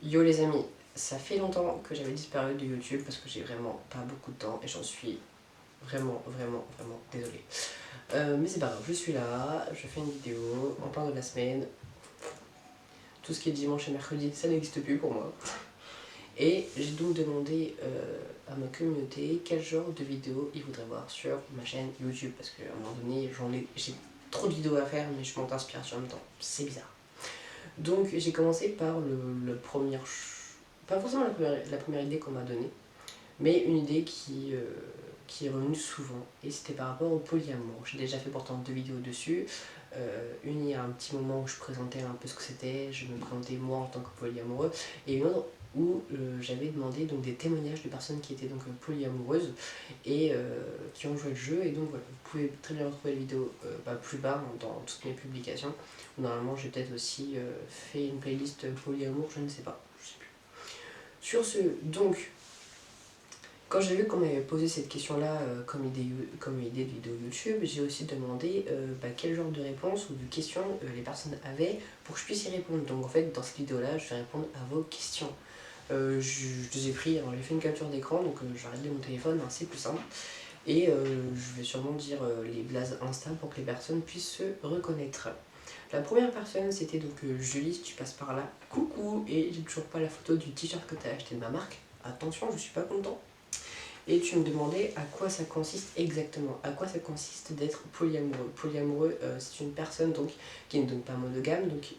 Yo les amis, ça fait longtemps que j'avais disparu de YouTube parce que j'ai vraiment pas beaucoup de temps et j'en suis vraiment désolée. Mais c'est pas grave, je suis là, je fais une vidéo, on parle de la semaine. Tout ce qui est dimanche et mercredi, ça n'existe plus pour moi. Et j'ai donc demandé à ma communauté quel genre de vidéo ils voudraient voir sur ma chaîne YouTube parce qu'à un moment donné, j'ai trop de vidéos à faire mais je monte inspiration en même temps. C'est bizarre. Donc j'ai commencé par le premier, pas forcément la première idée qu'on m'a donnée, mais une idée qui est revenue souvent, et c'était par rapport au polyamour. J'ai déjà fait pourtant 2 vidéos dessus, une il y a un petit moment où je présentais un peu ce que c'était, je me présentais moi en tant que polyamoureux, et une autre où j'avais demandé donc des témoignages de personnes qui étaient donc polyamoureuses et qui ont joué le jeu. Et donc voilà, vous pouvez très bien retrouver la vidéo plus bas dans toutes mes publications. Normalement j'ai peut-être aussi fait une playlist polyamour, je ne sais pas, je sais plus. Sur ce, donc quand j'ai vu qu'on m'avait posé cette question-là comme idée de vidéo YouTube, j'ai aussi demandé quel genre de réponse ou de questions les personnes avaient pour que je puisse y répondre. Donc en fait, dans cette vidéo-là, je vais répondre à vos questions. Je les ai pris, alors j'ai fait une capture d'écran, donc je vais arrêter mon téléphone, hein, c'est plus simple. Et je vais sûrement dire les blazes Insta pour que les personnes puissent se reconnaître. La première personne, c'était donc Julie, si tu passes par là, coucou, et j'ai toujours pas la photo du t-shirt que tu as acheté de ma marque. Attention, je suis pas content. Et tu me demandais à quoi ça consiste exactement, à quoi ça consiste d'être polyamoureux. Polyamoureux, c'est une personne donc qui n'est donc pas monogame, donc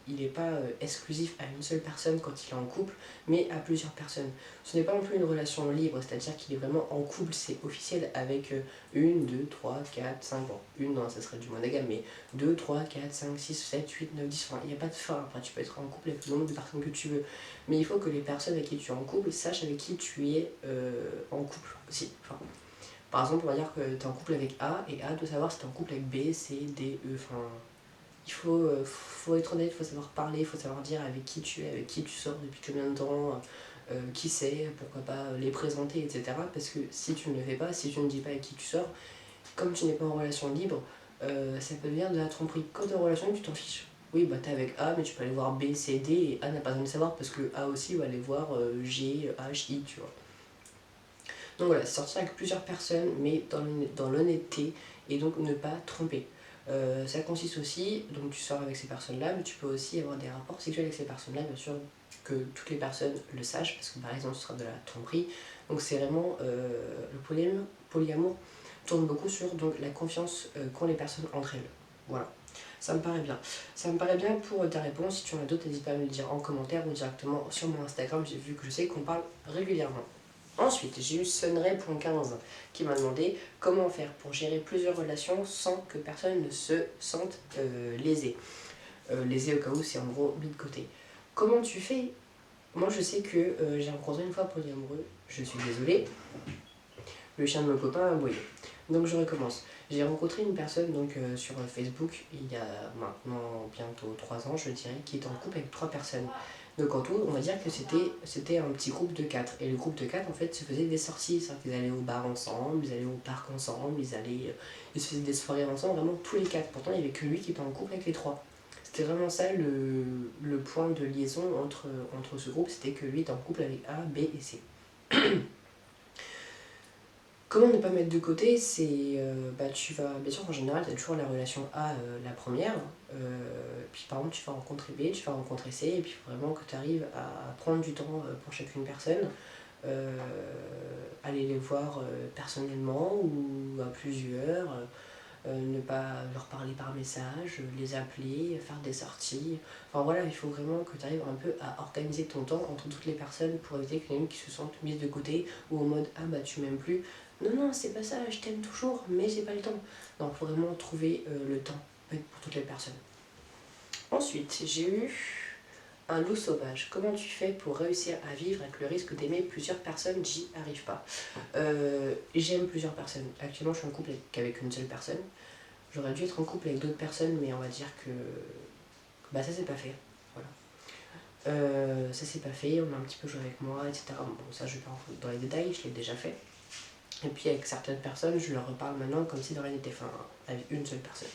il n'est pas exclusif à une seule personne quand il est en couple, mais à plusieurs personnes. Ce n'est pas non plus une relation libre, c'est-à-dire qu'il est vraiment en couple, c'est officiel avec 1, 2, 3, 4, 5, bon, une non, ça serait du monogame, mais 2, 3, 4, 5, 6, 7, 8, 9, 10, enfin, il n'y a pas de fin. Après, tu peux être en couple avec le nombre de personnes que tu veux. Mais il faut que les personnes avec qui tu es en couple sachent avec qui tu es en couple aussi. Enfin, par exemple, on va dire que tu es en couple avec A et A doit savoir si tu es en couple avec B, C, D, E. Enfin, il faut être honnête, il faut savoir parler, il faut savoir dire avec qui tu es, avec qui tu sors, depuis combien de temps, qui c'est, pourquoi pas les présenter, etc. Parce que si tu ne le fais pas, si tu ne dis pas avec qui tu sors, comme tu n'es pas en relation libre, ça peut devenir de la tromperie. Quand tu es en relation, tu t'en fiches. Oui, bah t'es avec A, mais tu peux aller voir B, C, D, et A n'a pas besoin de savoir parce que A aussi va aller voir G, H, I, tu vois. Donc voilà, sortir avec plusieurs personnes, mais dans l'honnêteté, et donc ne pas tromper. Ça consiste aussi, donc tu sors avec ces personnes-là, mais tu peux aussi avoir des rapports sexuels avec ces personnes-là, bien sûr que toutes les personnes le sachent, parce que par exemple ce sera de la tromperie. Donc c'est vraiment, le polyamour tourne beaucoup sur donc, la confiance qu'ont les personnes entre elles. Voilà, ça me paraît bien. Ça me paraît bien pour ta réponse. Si tu en as d'autres, n'hésite pas à me le dire en commentaire ou directement sur mon Instagram, j'ai vu que je sais qu'on parle régulièrement. Ensuite, j'ai eu Sunray.15 qui m'a demandé comment faire pour gérer plusieurs relations sans que personne ne se sente lésé. Lésé au cas où c'est en gros mis de côté. Comment tu fais? Moi je sais que j'ai rencontré une fois polyamoureux, je suis désolée, le chien de mon copain a aboyé. Donc je recommence. J'ai rencontré une personne donc, sur Facebook il y a maintenant bientôt 3 ans je dirais, qui est en couple avec 3 personnes. Donc en tout, on va dire que c'était un petit groupe de 4. Et le groupe de 4 en fait se faisait des sorties, c'est-à-dire qu'ils allaient au bar ensemble, ils allaient au parc ensemble, ils se faisaient des soirées ensemble, vraiment tous les 4. Pourtant il n'y avait que lui qui était en couple avec les 3. C'était vraiment ça le point de liaison entre ce groupe, c'était que lui était en couple avec A, B et C. Comment ne pas mettre de côté, c'est tu vas, bien sûr en général tu as toujours la relation A, la première, puis par exemple tu vas rencontrer B, tu vas rencontrer C, et puis il faut vraiment que tu arrives à prendre du temps pour chacune personne, aller les voir personnellement ou à plusieurs, ne pas leur parler par message, les appeler, faire des sorties. Enfin voilà, il faut vraiment que tu arrives un peu à organiser ton temps entre toutes les personnes pour éviter qu'il y en ait une qui se sentent mises de côté ou en mode ah bah tu m'aimes plus. Non, non, c'est pas ça, je t'aime toujours, mais j'ai pas le temps. Non, il faut vraiment trouver le temps pour toutes les personnes. Ensuite, j'ai eu un loup sauvage. Comment tu fais pour réussir à vivre avec le risque d'aimer plusieurs personnes? J'y arrive pas. J'aime plusieurs personnes. Actuellement, je suis en couple avec une seule personne. J'aurais dû être en couple avec d'autres personnes, mais on va dire que bah, ça s'est pas fait. Voilà. Ça s'est pas fait, on a un petit peu joué avec moi, etc. Bon, ça, je vais pas rentrer dans les détails, je l'ai déjà fait. Et puis avec certaines personnes, je leur reparle maintenant comme si de rien n'était, enfin, avec une seule personne.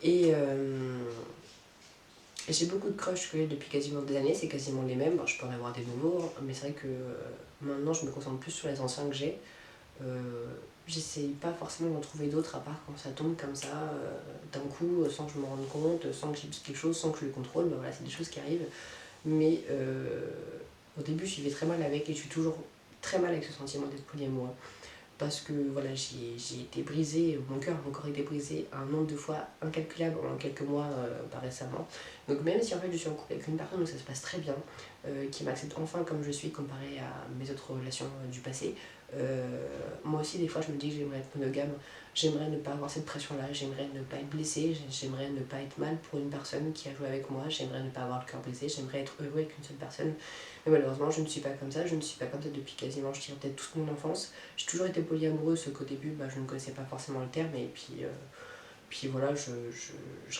Et J'ai beaucoup de crushs que j'ai depuis quasiment des années, c'est quasiment les mêmes. Bon, je peux en avoir des nouveaux, hein, mais c'est vrai que maintenant je me concentre plus sur les anciens que j'ai. Euh, J'essaye pas forcément d'en trouver d'autres à part quand ça tombe comme ça, d'un coup, sans que je me rende compte, sans que j'ai quelque chose, sans que je le contrôle. Bah voilà, c'est des choses qui arrivent. Mais au début, je vivais très mal avec et je suis toujours très mal avec ce sentiment d'être polyamoureux. Parce que voilà, j'ai été brisée, mon cœur a encore été brisé un nombre de fois incalculable en quelques mois récemment. Donc même si en fait je suis en couple avec une personne où ça se passe très bien, qui m'accepte enfin comme je suis comparé à mes autres relations du passé, moi aussi des fois je me dis que j'aimerais être monogame, j'aimerais ne pas avoir cette pression-là, j'aimerais ne pas être blessée, j'aimerais ne pas être mal pour une personne qui a joué avec moi, j'aimerais ne pas avoir le cœur brisé, j'aimerais être heureux avec une seule personne. Mais malheureusement je ne suis pas comme ça, je ne suis pas comme ça depuis quasiment, je dirais peut-être toute mon enfance. J'ai toujours été polyamoureuse, qu'au début bah, je ne connaissais pas forcément le terme et puis voilà, je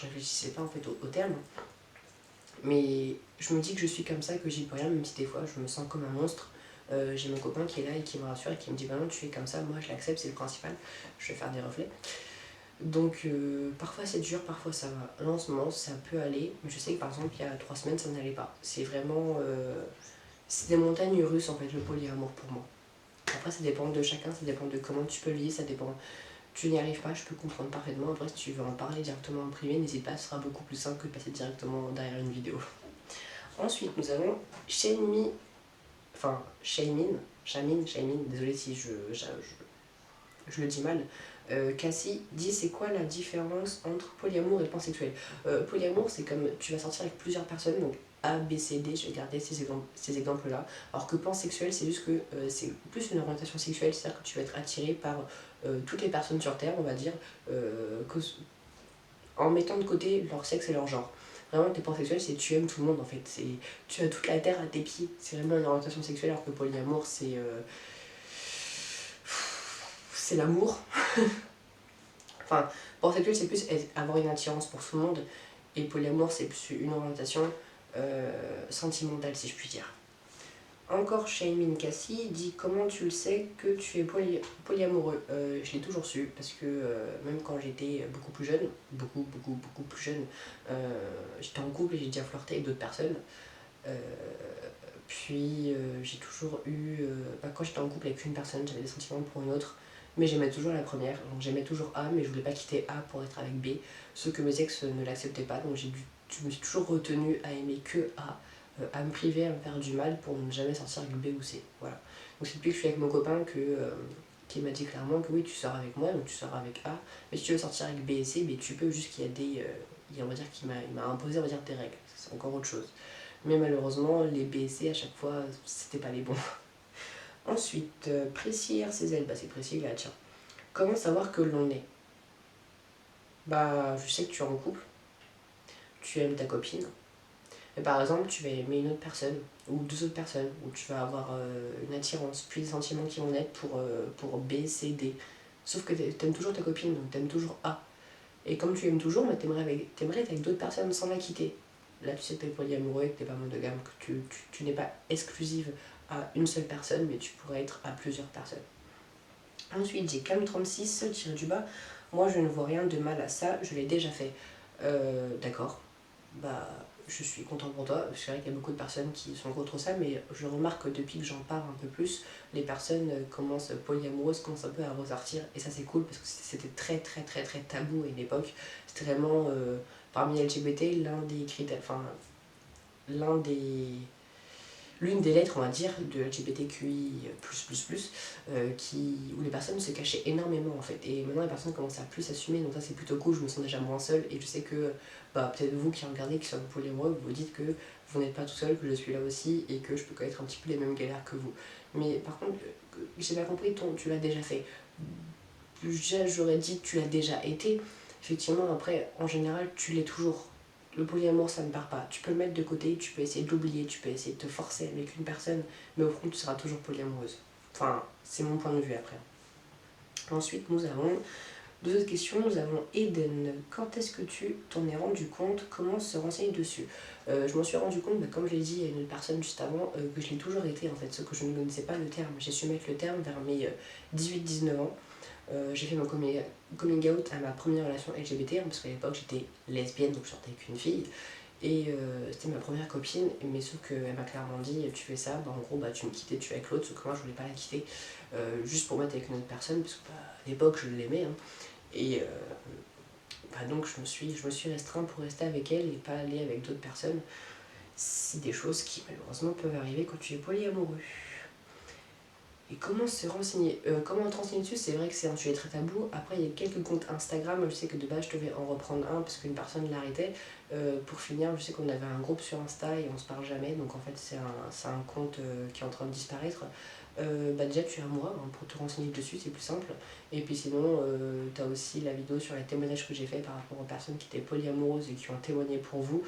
réfléchissais pas en fait au terme. Mais je me dis que je suis comme ça, que j'y peux rien, même si des fois je me sens comme un monstre. J'ai mon copain qui est là et qui me rassure et qui me dit bah non tu es comme ça, moi je l'accepte, c'est le principal, je vais faire des reflets. Donc parfois c'est dur, parfois ça va. Là en ce moment ça peut aller, mais je sais que par exemple il y a 3 semaines ça n'allait pas. C'est vraiment... c'est des montagnes russes en fait le polyamour pour moi. Après, ça dépend de chacun, ça dépend de comment tu peux le vivre, ça dépend. Tu n'y arrives pas, je peux comprendre parfaitement. Après, si tu veux en parler directement en privé, n'hésite pas, ce sera beaucoup plus simple que de passer directement derrière une vidéo. Ensuite, nous avons Shamin, désolé si je le dis mal. Cassie dit c'est quoi la différence entre polyamour et pansexuel. Polyamour c'est comme tu vas sortir avec plusieurs personnes, donc A, B, C, D, je vais garder ces exemples-là. Alors que pansexuel c'est juste que c'est plus une orientation sexuelle, c'est-à-dire que tu vas être attiré par toutes les personnes sur Terre, on va dire, en mettant de côté leur sexe et leur genre. Vraiment, t'es pansexuel, c'est tu aimes tout le monde en fait. Tu as toute la Terre à tes pieds. C'est vraiment une orientation sexuelle, alors que polyamour c'est l'amour. Enfin, pansexuel, c'est plus avoir une attirance pour tout le monde. Et polyamour, c'est plus une orientation sentimentale, si je puis dire. Encore Shaimin Kassi dit comment tu le sais que tu es polyamoureux. Je l'ai toujours su parce que même quand j'étais beaucoup plus jeune, beaucoup plus jeune, j'étais en couple et j'ai déjà flirté avec d'autres personnes. Puis j'ai toujours eu, quand j'étais en couple avec une personne, j'avais des sentiments pour une autre, mais j'aimais toujours la première. Donc j'aimais toujours A, mais je voulais pas quitter A pour être avec B. Ce que mes ex ne l'acceptaient pas, donc je me suis toujours retenue à aimer que A, à me priver, à me faire du mal pour ne jamais sortir avec B ou C. Voilà. Donc c'est depuis que je suis avec mon copain qui m'a dit clairement que oui, tu sors avec moi, donc tu sors avec A, mais si tu veux sortir avec B et C, mais tu peux, juste qu'il y a on va dire qu'il m'a imposé, on va dire, des règles. C'est encore autre chose. Mais malheureusement, les B et C à chaque fois, c'était pas les bons. Ensuite, Précis RCZ, bah c'est précis là, tiens. Comment savoir que l'on est? Bah, je sais que tu es en couple, tu aimes ta copine, et par exemple, tu vas aimer une autre personne, ou deux autres personnes, où tu vas avoir une attirance, puis des sentiments qui vont naître pour B, C, D. Sauf que t'aimes toujours ta copine, donc t'aimes toujours A. Et comme tu aimes toujours, bah, t'aimerais être avec d'autres personnes sans la quitter. Là, tu sais que t'es polyamoureux, que t'es pas monogame, que tu n'es pas exclusive à une seule personne, mais tu pourrais être à plusieurs personnes. Ensuite, j'ai Cam36, tiré du bas. Moi, je ne vois rien de mal à ça, je l'ai déjà fait. D'accord. Bah, je suis content pour toi. C'est vrai qu'il y a beaucoup de personnes qui sont contre ça, mais je remarque que depuis que j'en parle un peu plus, les personnes polyamoureuses commencent un peu à ressortir. Et ça, c'est cool parce que c'était très tabou à une époque. C'était vraiment, parmi les LGBT, l'un des critères, enfin, l'un des l'une des lettres, on va dire, de LGBTQI++, où les personnes se cachaient énormément en fait. Et maintenant les personnes commencent à plus s'assumer, donc ça c'est plutôt cool, je me sens déjà moins seule. Et je sais que bah, peut-être vous qui regardez, qui sont polyamoureux, vous vous dites que vous n'êtes pas tout seul, que je suis là aussi et que je peux connaître un petit peu les mêmes galères que vous. Mais par contre, j'ai pas compris, tu l'as déjà fait. J'aurais dit que tu l'as déjà été. Effectivement, après, en général, tu l'es toujours. Le polyamour, ça ne part pas. Tu peux le mettre de côté, tu peux essayer de l'oublier, tu peux essayer de te forcer avec une personne, mais au fond, tu seras toujours polyamoureuse. Enfin, c'est mon point de vue après. Ensuite, nous avons deux autres questions. Nous avons Eden. Quand est-ce que tu t'en es rendu compte? Comment se renseigner dessus? Je m'en suis rendu compte, comme je l'ai dit à une personne juste avant, que je l'ai toujours été en fait, ce que je ne connaissais pas le terme. J'ai su mettre le terme vers mes 18-19 ans. J'ai fait mon coming out à ma première relation LGBT, parce qu'à l'époque j'étais lesbienne, donc je sortais avec une fille. Et c'était ma première copine, mais sauf qu'elle m'a clairement dit tu fais ça, bah, en gros tu me quittes et tu es avec l'autre, sauf que moi je voulais pas la quitter juste pour mettre avec une autre personne, parce que à l'époque je l'aimais. Hein. Et donc je me suis restreint pour rester avec elle et pas aller avec d'autres personnes. C'est des choses qui malheureusement peuvent arriver quand tu es polyamoureux. Et comment se renseigner comment te renseigner dessus, c'est vrai que c'est un sujet très tabou. Après, il y a quelques comptes Instagram, je sais que de base je devais en reprendre un parce qu'une personne l'arrêtait. Pour finir, je sais qu'on avait un groupe sur Insta et on se parle jamais, donc en fait c'est un compte qui est en train de disparaître. Déjà tu es à moi hein, pour te renseigner dessus, c'est plus simple. Et puis sinon, tu as aussi la vidéo sur les témoignages que j'ai fait par rapport aux personnes qui étaient polyamoureuses et qui ont témoigné pour vous.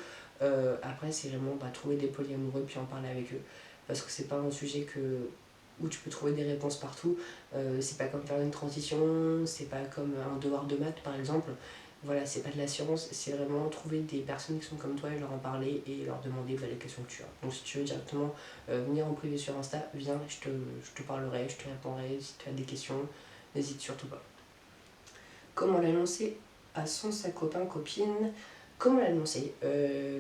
Après, c'est vraiment trouver des polyamoureux puis en parler avec eux. Parce que c'est pas un sujet où tu peux trouver des réponses partout. C'est pas comme faire une transition, c'est pas comme un devoir de maths par exemple. Voilà, c'est pas de la science, c'est vraiment trouver des personnes qui sont comme toi et leur en parler et leur demander les questions que tu as. Donc si tu veux directement venir en privé sur Insta, viens, je te parlerai, je te répondrai. Si tu as des questions, n'hésite surtout pas. Comment l'annoncer à sa copain, copine? Comment l'annoncer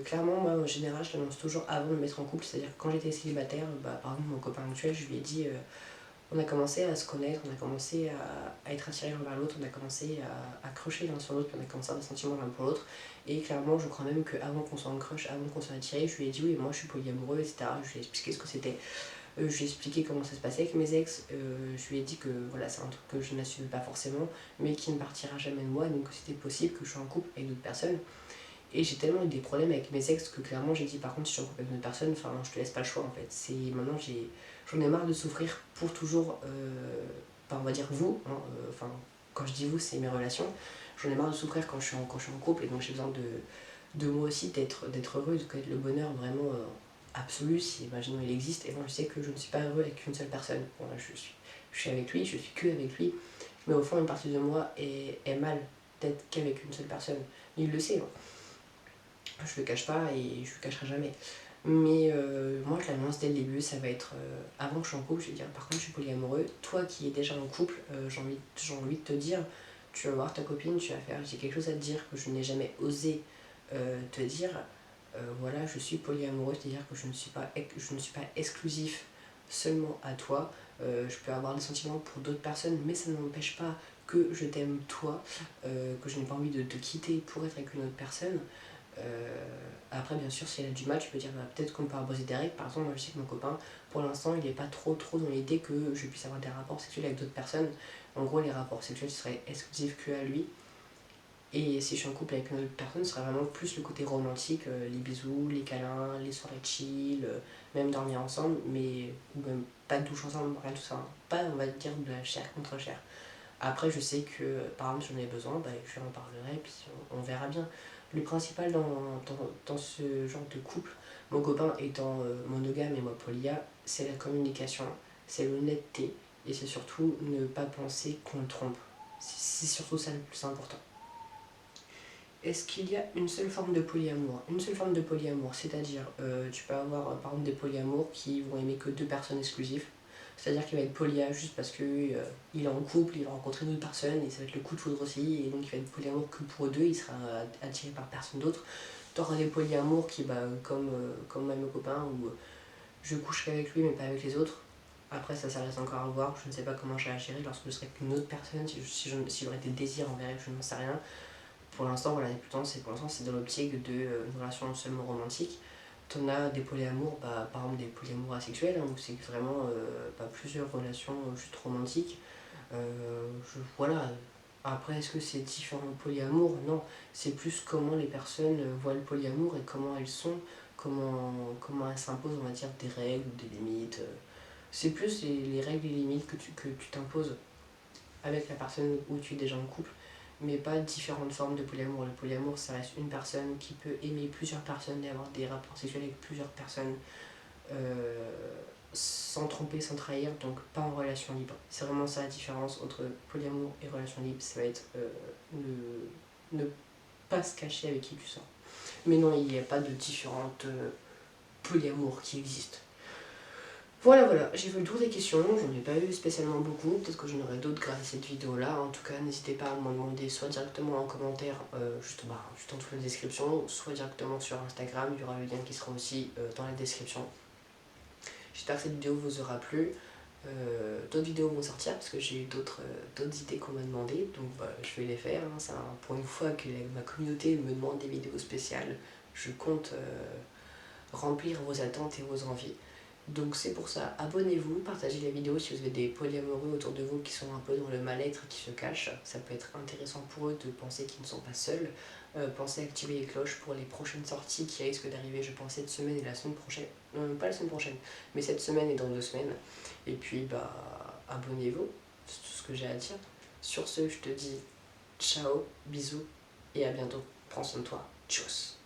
clairement, moi en général, je l'annonce toujours avant de me mettre en couple. C'est-à-dire que quand j'étais célibataire, par exemple, mon copain actuel, je lui ai dit on a commencé à se connaître, on a commencé à être attirés l'un vers l'autre, on a commencé à crocher l'un sur l'autre, puis on a commencé à avoir des sentiments l'un pour l'autre. Et clairement, je crois même qu'avant qu'on soit en crush, avant qu'on soit attirés, je lui ai dit oui, moi je suis polyamoureux, etc. Je lui ai expliqué ce que c'était. Je lui ai expliqué comment ça se passait avec mes ex. Je lui ai dit que voilà, c'est un truc que je n'assume pas forcément, mais qui ne partira jamais de moi, donc c'était possible que je sois en couple avec d'autres personnes. Et j'ai tellement eu des problèmes avec mes ex que clairement j'ai dit par contre si je suis en couple avec une autre personne, enfin je te laisse pas le choix en fait. C'est maintenant j'en ai marre de souffrir pour toujours, on va dire vous, hein, quand je dis vous c'est mes relations, j'en ai marre de souffrir quand je suis en couple et donc j'ai besoin de moi aussi d'être heureux, de connaître le bonheur vraiment absolu si imaginons il existe. Et moi je sais que je ne suis pas heureux avec une seule personne. Bon, là, je suis avec lui, je suis que avec lui, mais au fond une partie de moi est mal d'être qu'avec une seule personne. Il le sait. Hein. Je le cache pas et je le cacherai jamais. Mais moi je l'annonce dès le début, ça va être avant que je sois en couple, je vais dire par contre je suis polyamoureux. Toi qui es déjà en couple, j'ai envie de te dire, tu vas voir ta copine, tu vas faire, j'ai quelque chose à te dire que je n'ai jamais osé te dire. Voilà, je suis polyamoureux, c'est-à-dire que je ne suis pas exclusif seulement à toi. Je peux avoir des sentiments pour d'autres personnes, mais ça ne m'empêche pas que je t'aime toi, que je n'ai pas envie de te quitter pour être avec une autre personne. Après, bien sûr, si elle a du mal, tu peux dire peut-être qu'on peut aborder des règles. Par exemple, moi je sais que mon copain, pour l'instant, il n'est pas trop dans l'idée que je puisse avoir des rapports sexuels avec d'autres personnes. En gros, les rapports sexuels seraient exclusifs que à lui. Et si je suis en couple avec une autre personne, ce serait vraiment plus le côté romantique, les bisous, les câlins, les soirées chill, même dormir ensemble, mais ou même pas de douche ensemble, rien de tout ça. Hein. Pas, on va dire, de la chair contre chair. Après, je sais que, par exemple, si j'en ai besoin, je lui en parlerai, puis on verra bien. Le principal dans ce genre de couple, mon copain étant monogame et moi polia, c'est la communication, c'est l'honnêteté, et c'est surtout ne pas penser qu'on le trompe. C'est surtout ça le plus important. Est-ce qu'il y a une seule forme de polyamour? Une seule forme de polyamour, c'est-à-dire, tu peux avoir par exemple des polyamours qui vont aimer que deux personnes exclusives. C'est-à-dire qu'il va être polya juste parce que il est en couple, il va rencontrer une autre personne et ça va être le coup de foudre aussi, et donc il va être polyamour que pour eux deux, il sera attiré par personne d'autre. Tu auras des polyamours qui, comme même mon copain, où je couche qu'avec lui mais pas avec les autres. Après ça reste encore à voir, je ne sais pas comment je réagirais lorsque je serais avec une autre personne, si j'aurais des désirs envers elle, je n'en sais rien. Pour l'instant, voilà, c'est dans l'optique d'une relation seulement romantique. T'en as des polyamours, par exemple des polyamours asexuels, hein, où c'est vraiment plusieurs relations juste romantiques. Voilà. Après, est-ce que c'est différent de polyamour? Non. C'est plus comment les personnes voient le polyamour et comment elles sont, comment elles s'imposent, on va dire, des règles ou des limites. C'est plus les règles et les limites que tu t'imposes avec la personne où tu es déjà en couple, mais pas différentes formes de polyamour. Le polyamour, ça reste une personne qui peut aimer plusieurs personnes et avoir des rapports sexuels avec plusieurs personnes sans tromper, sans trahir, donc pas en relation libre. C'est vraiment ça la différence entre polyamour et relation libre, ça va être ne pas se cacher avec qui tu sors. Mais non, il n'y a pas de différentes polyamours qui existent. Voilà, j'ai fait le tour des questions, j'en ai pas eu spécialement beaucoup, peut-être que j'en aurai d'autres grâce à cette vidéo là. En tout cas, n'hésitez pas à m'en demander soit directement en commentaire, juste en dessous de la description, soit directement sur Instagram, il y aura le lien qui sera aussi dans la description. J'espère que cette vidéo vous aura plu. D'autres vidéos vont sortir parce que j'ai eu d'autres idées qu'on m'a demandé, donc je vais les faire. Hein. Pour une fois que ma communauté me demande des vidéos spéciales, je compte remplir vos attentes et vos envies. Donc c'est pour ça, abonnez-vous, partagez la vidéo si vous avez des polyamoureux autour de vous qui sont un peu dans le mal-être, qui se cachent. Ça peut être intéressant pour eux de penser qu'ils ne sont pas seuls. Pensez à activer les cloches pour les prochaines sorties qui risquent d'arriver, je pense, cette semaine et la semaine prochaine. Non, pas la semaine prochaine, mais cette semaine et dans 2 semaines. Et puis, abonnez-vous, c'est tout ce que j'ai à dire. Sur ce, je te dis ciao, bisous et à bientôt. Prends soin de toi. Tchuss.